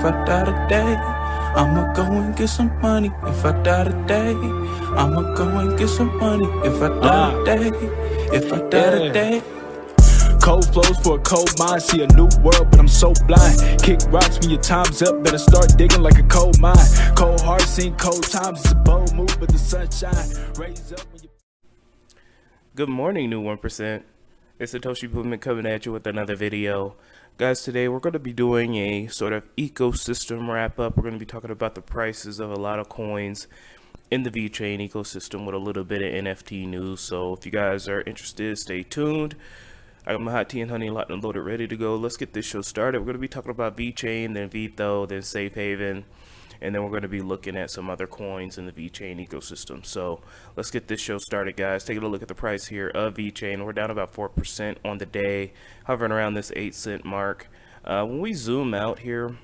I die today, I'ma go and get some money. If I die today, I'ma go and get some money. If I die today, if I die today. Cold flows for a cold mind, see a new world, but I'm so blind. Kick rocks when your time's up, better start digging like a coal mine. Cold heart, seen cold times, it's a bold move, but the sunshine raise up when you... Good morning, new 1%. It's Satoshi Boomin coming at you with another video. Guys, today we're going to be doing a sort of ecosystem wrap up. We're going to be talking about the prices of a lot of coins in the VeChain ecosystem with a little bit of NFT news. So if you guys are interested, stay tuned. I got my hot tea and honey locked and loaded, ready to go. Let's get this show started. We're going to be talking about VeChain, then Vtho, then SAFEHAVEN, and then we're going to be looking at some other coins in the VeChain ecosystem. So let's get this show started, guys. Taking a look at the price here of VeChain. We're down about 4% on the day, hovering around this 8-cent mark. When we zoom out here,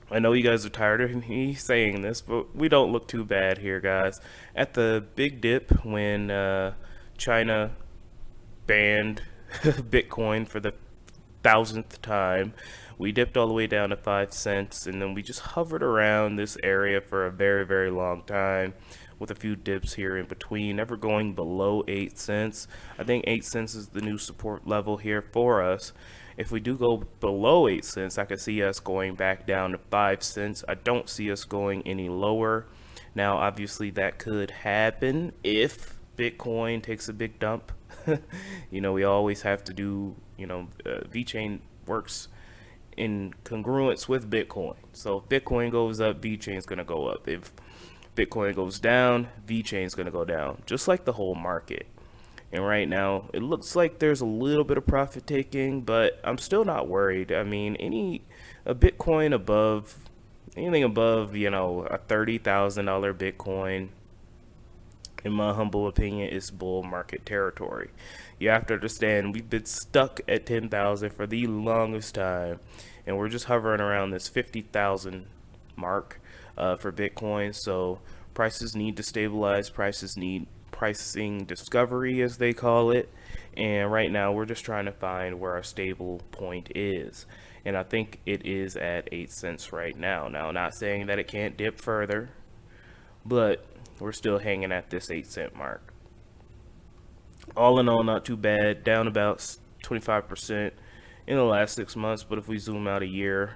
I know you guys are tired of me saying this, but we don't look too bad here, guys. At the big dip when China banned Bitcoin for the 1000th time, we dipped all the way down to 5 cents, and then we just hovered around this area for a very, very long time with a few dips here in between, never going below 8 cents. I think 8 cents is the new support level here for us. If we do go below 8 cents, I could see us going back down to 5 cents. I don't see us going any lower. Now, obviously, that could happen if Bitcoin takes a big dump. You know, we always have to do, VeChain works in congruence with Bitcoin. So if Bitcoin goes up, VeChain is going to go up. If Bitcoin goes down, VeChain is going to go down, just like the whole market. And right now, it looks like there's a little bit of profit taking, but I'm still not worried. I mean, a Bitcoin above, anything above, a $30,000 Bitcoin, in my humble opinion, is bull market territory. You have to understand, we've been stuck at 10,000 for the longest time, and we're just hovering around this 50,000 mark for Bitcoin. So prices need to stabilize. Prices need pricing discovery, as they call it. And right now, we're just trying to find where our stable point is. And I think it is at 8 cents right now. Now, not saying that it can't dip further, but we're still hanging at this 8 cent mark. All in all, not too bad. Down about 25% in the last 6 months. But if we zoom out a year,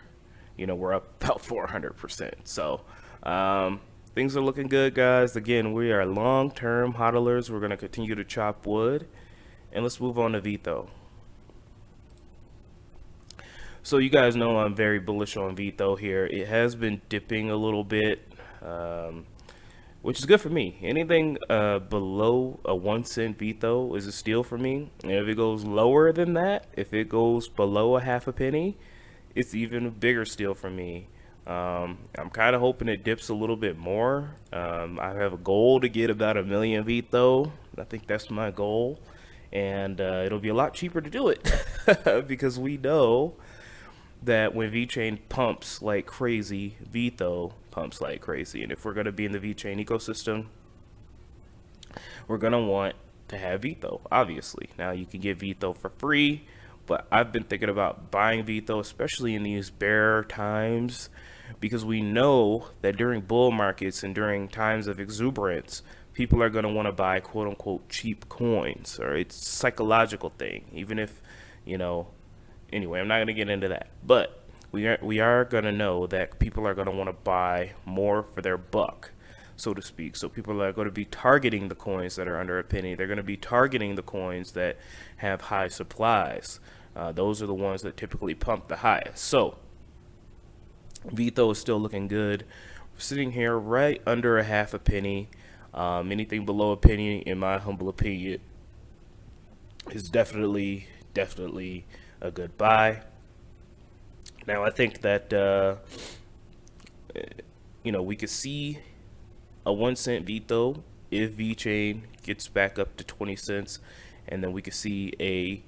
we're up about 400%. So things are looking good, guys. Again, we are long-term hodlers. We're going to continue to chop wood. And let's move on to Vtho. So you guys know I'm very bullish on Vtho here. It has been dipping a little bit, which is good for me. Anything below a 1 cent Vtho is a steal for me. And if it goes lower than that, if it goes below a half a penny, it's even a bigger steal for me. I'm kind of hoping it dips a little bit more. I have a goal to get about 1 million Vtho. I think that's my goal. And it'll be a lot cheaper to do it because we know that when VeChain pumps like crazy, Vtho pumps like crazy. And if we're going to be in the VeChain ecosystem, we're going to want to have Vtho, obviously. Now, you can get Vtho for free, but I've been thinking about buying Vtho, especially in these bear times, because we know that during bull markets and during times of exuberance, people are going to want to buy quote-unquote cheap coins, or it's a psychological thing, even if, anyway, I'm not going to get into that, but we are going to know that people are going to want to buy more for their buck, so to speak. So people are going to be targeting the coins that are under a penny. They're going to be targeting the coins that have high supplies. Those are the ones that typically pump the highest. So Vtho is still looking good. We're sitting here right under a half a penny. Anything below a penny, in my humble opinion, is definitely a good buy. Now, I think that, we could see a 1 cent Vtho if VeChain gets back up to 20 cents. And then we could see a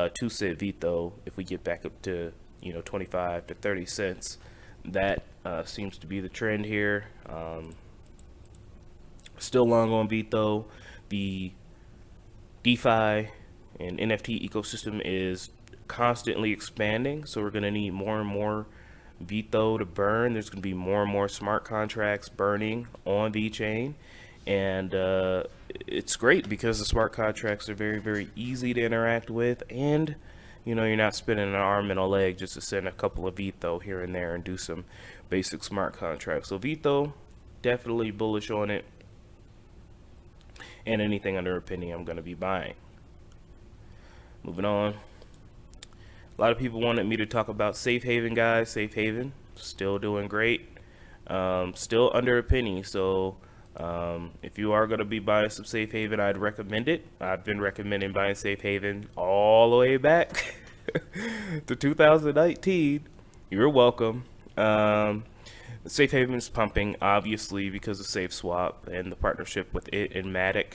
2 cent Vtho if we get back up to, 25 to 30 cents. That seems to be the trend here. Still long on Vtho. The DeFi and NFT ecosystem is constantly expanding, so we're going to need more and more Vtho to burn. There's going to be more and more smart contracts burning on VeChain, and it's great because the smart contracts are very, very easy to interact with, and you know, you're not spending an arm and a leg just to send a couple of Vtho here and there and do some basic smart contracts. So Vtho, definitely bullish on it, and anything under a penny I'm going to be buying. Moving on. A lot of people wanted me to talk about SAFEHAVEN, guys. SAFEHAVEN, still doing great. Still under a penny. So if you are going to be buying some SAFEHAVEN, I'd recommend it. I've been recommending buying SAFEHAVEN all the way back to 2019. You're welcome. SAFEHAVEN is pumping, obviously, because of SafeSwap and the partnership with it and Matic.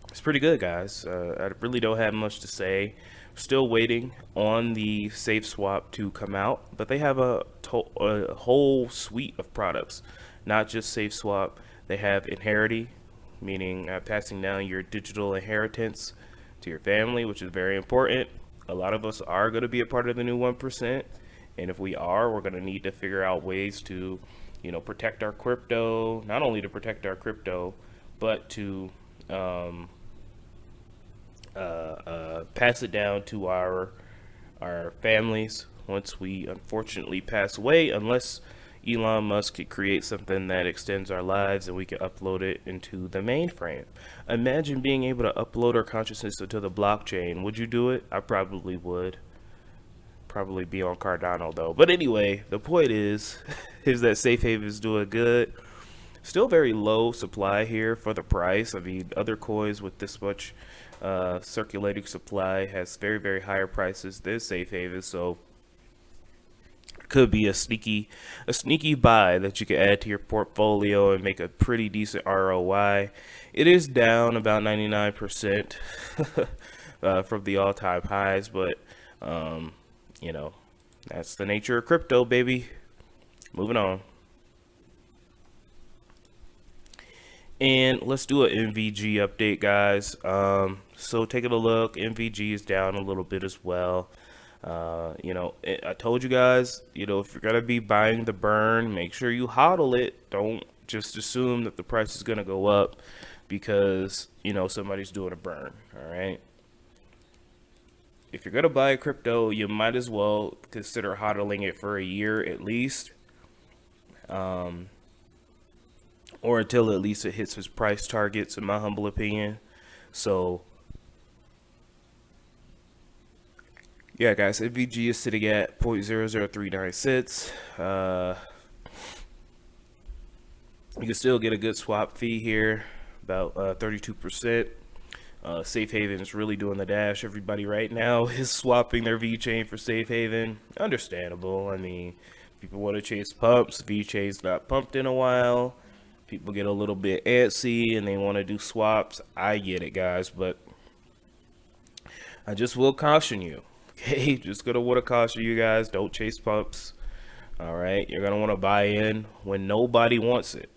It's pretty good, guys. I really don't have much to say. Still waiting on the SafeSwap to come out, but they have a whole suite of products, not just SafeSwap. They have Inherity, meaning passing down your digital inheritance to your family, which is very important. A lot of us are going to be a part of the new 1%, and if we are, we're going to need to figure out ways to, you know, protect our crypto. Not only to protect our crypto, but to pass it down to our families once we unfortunately pass away, unless Elon Musk could create something that extends our lives and we can upload it into the mainframe. Imagine being able to upload our consciousness into the blockchain. Would you do it? I probably would. Probably be on Cardano though. But anyway, the point is that SAFEHAVEN is doing good. Still very low supply here for the price. I mean, other coins with this much circulating supply has very, very higher prices than SAFEHAVEN, so it could be a sneaky buy that you can add to your portfolio and make a pretty decent ROI. It is down about 99% from the all-time highs, but you know, that's the nature of crypto, baby. Moving on. And let's do an MVG update, guys. So taking a look, MVG is down a little bit as well. You know, I told you guys, you know, if you're going to be buying the burn, make sure you hodl it. Don't just assume that the price is going to go up because, you know, somebody's doing a burn, all right? If you're going to buy crypto, you might as well consider hodling it for a year at least. Or until at least it hits its price targets, in my humble opinion. So, yeah, guys, MVG is sitting at 0.0039 cents. You can still get a good swap fee here, about 32%. SAFEHAVEN is really doing the dash. Everybody right now is swapping their VeChain for SAFEHAVEN. Understandable. I mean, people want to chase pumps. VeChain's not pumped in a while. People get a little bit antsy and they want to do swaps. I get it, guys, but I just will caution you. Okay, just gonna want to caution you guys, don't chase pumps. All right, you're gonna want to buy in when nobody wants it.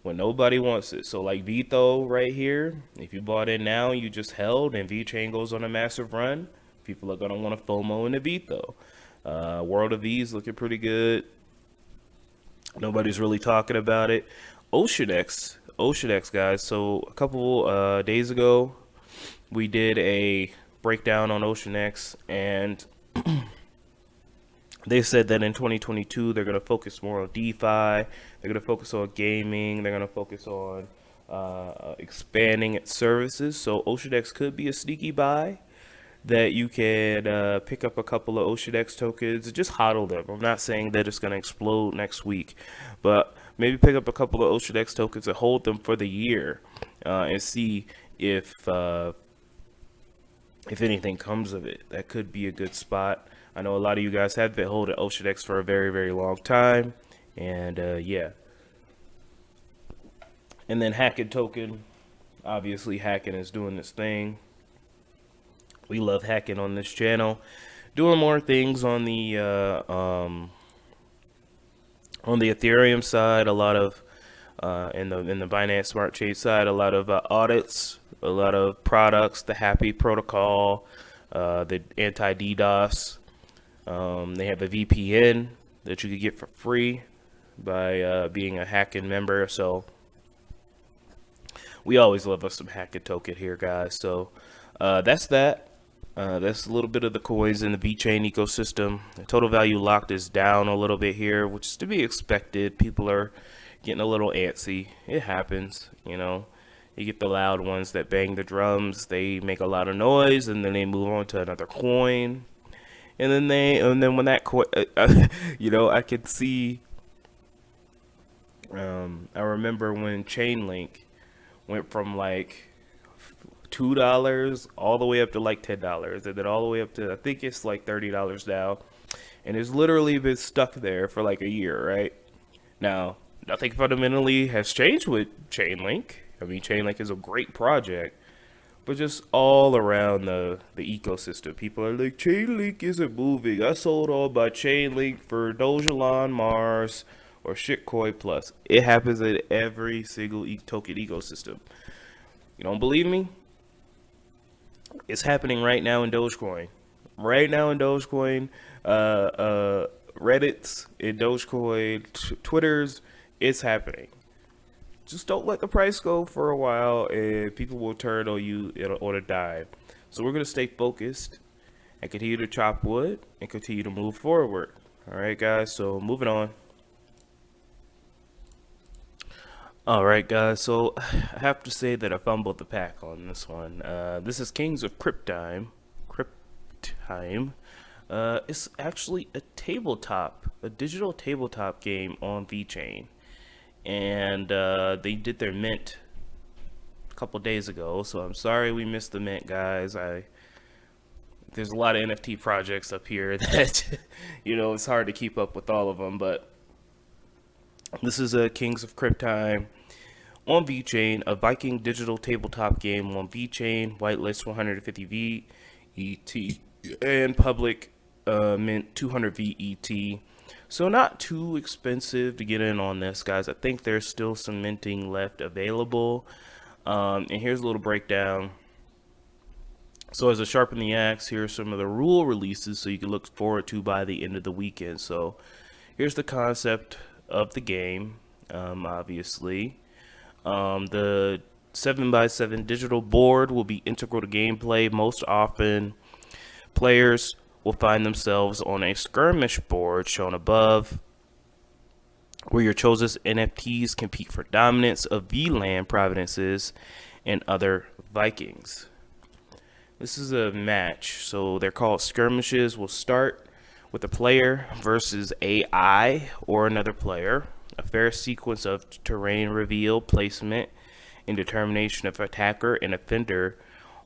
When nobody wants it. So like Vtho right here, if you bought in now, you just held, and VeChain goes on a massive run, people are gonna want to FOMO into Vtho. World of V's looking pretty good. Nobody's really talking about it. OceanX, guys. So a couple days ago, we did a breakdown on OceanX, and they said that in 2022 they're going to focus more on DeFi. They're going to focus on gaming. They're going to focus on expanding its services. So OceanX could be a sneaky buy that you can pick up a couple of OceanX tokens and just hodl them. I'm not saying that it's going to explode next week, but maybe pick up a couple of OceanX tokens and hold them for the year and see if anything comes of it. That could be a good spot. I know a lot of you guys have been holding OceanX for a very, very long time, and yeah. And then Hacking Token, obviously Hacking is doing this thing. We love hacking on this channel. Doing more things on the Ethereum side, a lot of in the Binance Smart Chain side, a lot of audits, a lot of products, the Happy protocol, the anti-DDoS, They have a VPN that you could get for free by being a hacking member. So we always love us some hacking token here, guys. So that's that. That's a little bit of the coins in the VeChain ecosystem. The total value locked is down a little bit here, which is to be expected. People are getting a little antsy. It happens, you know. You get the loud ones that bang the drums. They make a lot of noise, and then they move on to another coin. And then when that coin, you know, I could see. I remember when Chainlink went from like $2 all the way up to like $10, and then all the way up to, I think it's like $30 now, and it's literally been stuck there for like a year, right? Now, nothing fundamentally has changed with Chainlink. I mean, Chainlink is a great project, but just all around the ecosystem, people are like, Chainlink isn't moving. I sold all my Chainlink for Dogelon Mars or Shitcoin Plus. It happens in every single token ecosystem. You don't believe me? It's happening right now in Dogecoin. Right now in Dogecoin, Reddits, in Dogecoin, Twitters, it's happening. Just don't let the price go for a while, and people will turn on you on a dime. So we're going to stay focused and continue to chop wood and continue to move forward. All right, guys, so moving on. All right, guys, so I have to say that I fumbled the pack on this one. This is Kings of KRIPTHIM. It's actually a digital tabletop game on VeChain. And they did their mint a couple days ago, so I'm sorry we missed the mint, guys. There's a lot of NFT projects up here that, you know, it's hard to keep up with all of them, but this is a Kings of KRIPTHIM on VeChain, a Viking digital tabletop game on VeChain, whitelist 150 VET, and public mint 200 VET. So not too expensive to get in on this, guys. I think there's still some minting left available. And here's a little breakdown. So as a sharpen the axe, here are some of the rule releases so you can look forward to by the end of the weekend. So here's the concept of the game, obviously. The 7x7 digital board will be integral to gameplay. Most often, players will find themselves on a skirmish board shown above, where your chosen NFTs compete for dominance of VLAN provinces and other Vikings. This is a match, so they're called skirmishes. Will start with a player versus AI or another player. A fair sequence of terrain reveal, placement, and determination of attacker and offender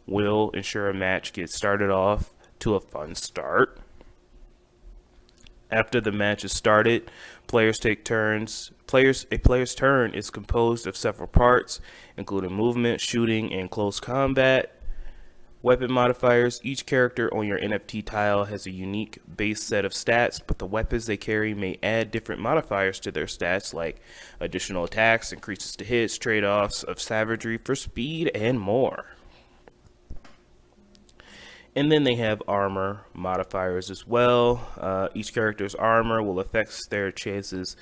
will ensure a match gets started off to a fun start. After the match is started, players take turns. A player's turn is composed of several parts, including movement, shooting, and close combat. Weapon modifiers. Each character on your NFT tile has a unique base set of stats, but the weapons they carry may add different modifiers to their stats, like additional attacks, increases to hits, trade-offs of savagery for speed, and more. And then they have armor modifiers as well. Each character's armor will affect their chances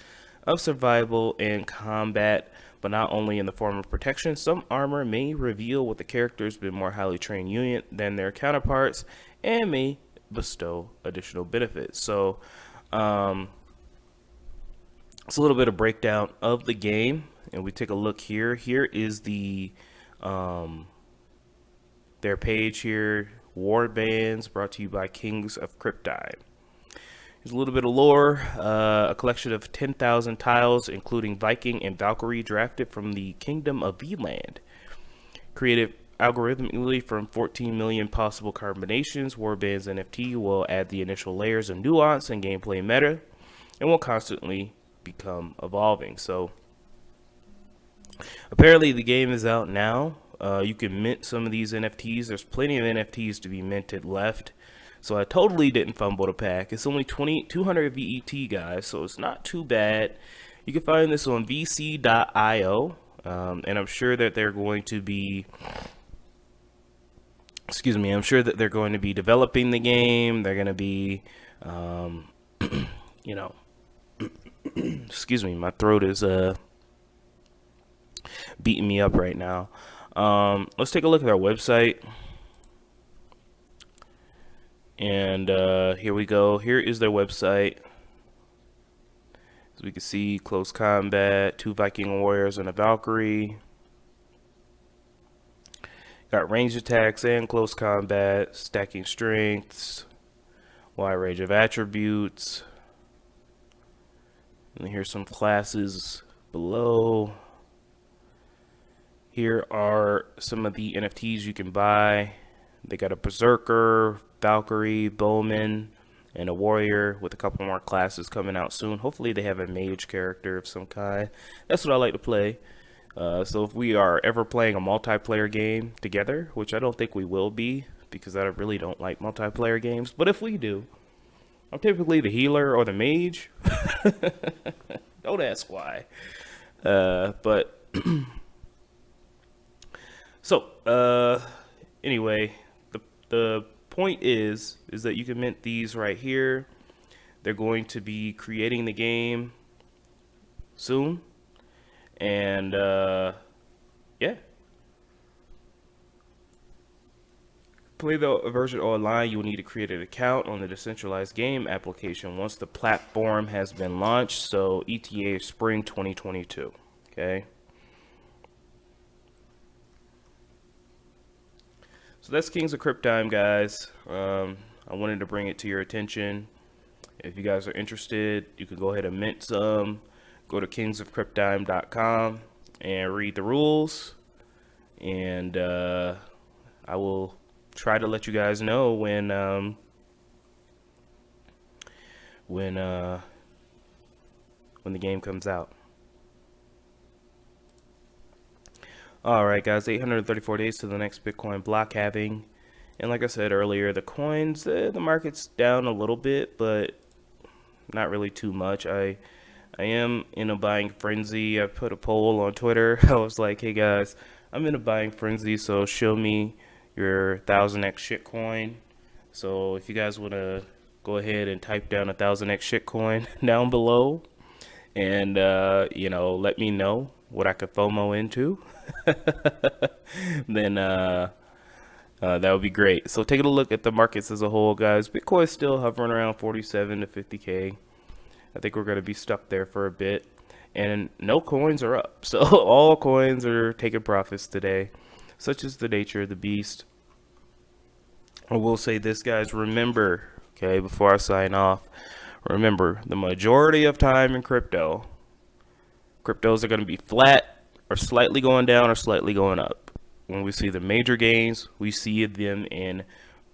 of survival and combat, but not only in the form of protection. Some armor may reveal what the character's been more highly trained unit than their counterparts and may bestow additional benefits. So it's a little bit of breakdown of the game, and we take a look here. Here is the their page here. War bands brought to you by Kings of KRIPTHIM. Here's a little bit of lore. A collection of 10,000 tiles, including Viking and Valkyrie, drafted from the Kingdom of VLAN. Created algorithmically from 14 million possible combinations, Warbands NFT will add the initial layers of nuance and gameplay meta, and will constantly become evolving. So apparently the game is out now. You can mint some of these NFTs. There's plenty of NFTs to be minted left. So I totally didn't fumble the pack. It's only 200 VET, guys, so it's not too bad. You can find this on vc.io, and I'm sure that they're going to be, I'm sure that they're going to be developing the game. They're going to be You know, excuse me, my throat is beating me up right now. Let's take a look at our website. And here we go. Here is their website. As we can see, close combat, 2 Viking warriors and a Valkyrie. Got range attacks and close combat, stacking strengths, wide range of attributes. And here's some classes below. Here are some of the NFTs you can buy. They got a Berserker, Valkyrie, Boomin, and a Warrior, with a couple more classes coming out soon. Hopefully they have a mage character of some kind. That's what I like to play. So if we are ever playing a multiplayer game together, which I don't think we will be, because I really don't like multiplayer games, but if we do, I'm typically the healer or the mage. Don't ask why. But so anyway, the point is that you can mint these right here. They're going to be creating the game soon, and yeah, play the version online. You will need to create an account on the decentralized game application once the platform has been launched. So ETA spring 2022. Okay. So that's Kings of KRIPTHIM, guys. I wanted to bring it to your attention. If you guys are interested, you can go ahead and mint some. Go to kingsofkrypthim.com and read the rules. And I will try to let you guys know when the game comes out. Alright guys, 834 days to the next Bitcoin block halving. And like I said earlier, the coins, the market's down a little bit, but not really too much. I am in a buying frenzy. I put a poll on Twitter. I was like, hey guys, I'm in a buying frenzy, so show me your 1000x shitcoin. So if you guys want to go ahead and type down 1000x shitcoin down below, and you know, let me know what I could FOMO into, then that would be great. So taking a look at the markets as a whole, guys, Bitcoin's still hovering around 47 to 50K. I think we're going to be stuck there for a bit, and no coins are up. So all coins are taking profits today. Such is the nature of the beast. I will say this, guys, remember, okay, before I sign off, remember, the majority of time in cryptos are going to be flat or slightly going down or slightly going up. When we see the major gains, we see them in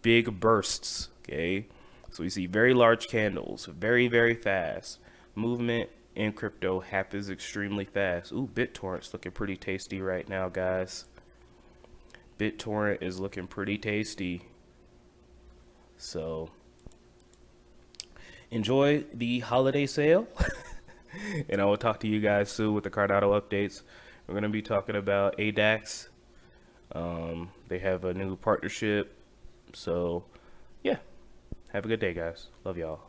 big bursts, okay? So we see very large candles, very, very fast. Movement in crypto happens extremely fast. Ooh, BitTorrent's looking pretty tasty right now, guys. BitTorrent is looking pretty tasty. So enjoy the holiday sale. And I will talk to you guys soon with the Cardano updates. We're going to be talking about ADAX. They have a new partnership. So, yeah. Have a good day, guys. Love y'all.